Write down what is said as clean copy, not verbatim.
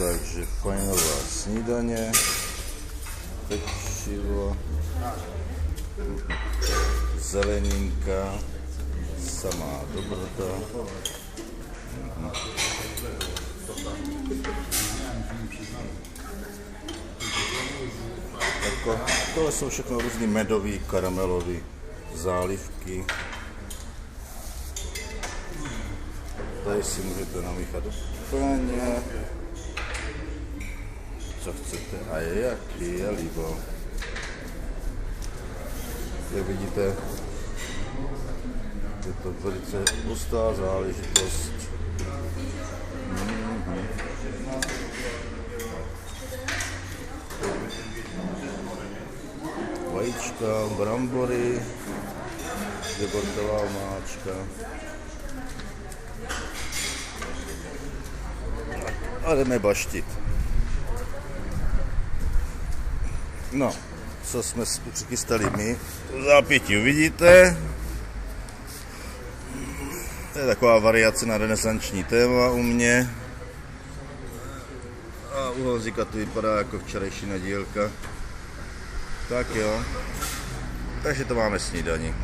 Takže fajnová snídaně, pečivo, zeleninka, samá dobrota. Tohle jsou všechno různý medový, karamelový zálivky. Tady si můžete namíchat úplně, co chcete a jaký je líbo. Jak vidíte, je to velice hustá záležitost. Vajíčka, brambory, debortová omáčka. A jdeme baštit. No, co jsme přichystali my, v zápětí uvidíte. To je taková variace na renesanční téma u mě. A u Honzíka to vypadá jako včerejší nedílka. Tak jo, takže to máme snídani.